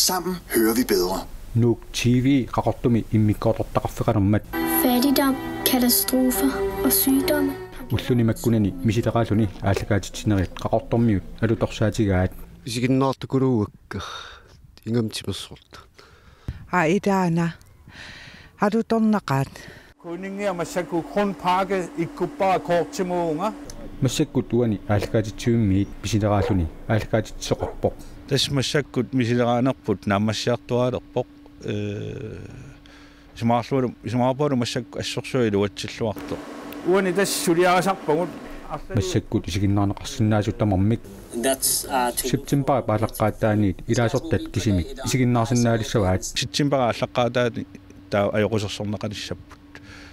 Sammen hører vi bedre. Nu TV raqortumi immikkortortaqarfeqanermat. Fattigdom, katastrofer og sygdomme. Ullunimakkunani misitaqaaluni ааллакаатитсинериит qaqortormiut alutorsaatigaat isiginnaartukuluuakka ingamtimersorta Idaana alutornaqaat Kuningia massaku grundpakke ikkuppara kortimuunga массаккут уани ааллакаатитсуиммиит писилерааллуни ааллакаатитсеқорпоқ тас массаккут мисилерааnerput наамассиартуаалерпоқ исмаарлуалу массакку ассорсуилу уатсиллуарто уани тас сулиарасарпагут массаккут исигиннаарнеқарсинаасут тамармик септембер паалаққаатааниит илаасортат кисимик исигиннаарсинаалиссаваат септембер аллаққаатаани таа аёқусерсорнеқалиссаппут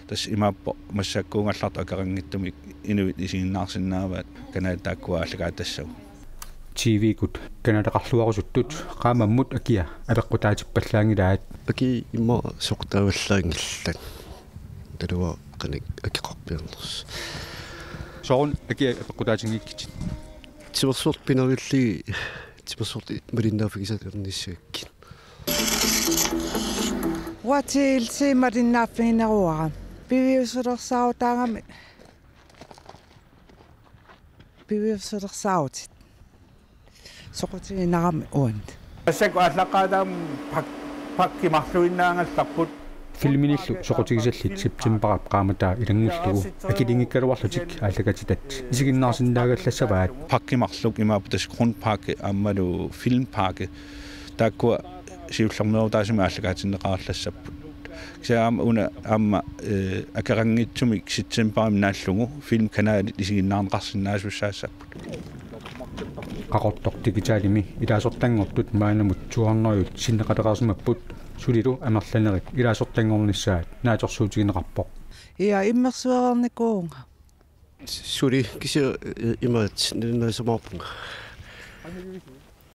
тас имааппо массаккуунгалларту акарангиттумик инуит исигиннаарсинааваат канаатааккуа аллагаатассагу TV кут канадақарлуарусуттут qaamamмут акиа апеққутаатиппаллаангилаат аки имма соқтааваллаангиллак талуа каник акиқарпиарнерс соорун акиа апеққутаатингиккит тимерсуорт пинерилли тимерсуорт малиннаафигисатерниссааккин Уатилси малиннааффигинеруара пивиусулерсаутаагами пивиусулерсаутит соқутигинарами уант массакку аллаққаатаам паккимарлуиннаангалларпут филминиллу соқутигисаллит септемберап qaamataa илангуллугу акилингиккалуарлутик ааллагатитат исигиннаарсиннаагаллассаваат паккимарлук имаапутас grundpakke аммалу фильмпаkke тааккуа сиуллернеруутаасими ааллагаатиннеқарлассаппут ксаама уна амма акарангитсумик септемберами нааллугу фильм канаали исигиннаарнеқарсинаасуссаассаппут qaqortor digitaalimi ilaasortangortut maanamut tuarneriut sinneqateqarsimapпут сулилу амерланерик илаасортангорнissaat нааторсуутигинеқарпоқ иа иммерсуерникуунга сули кися имаат ниннасамаарпунга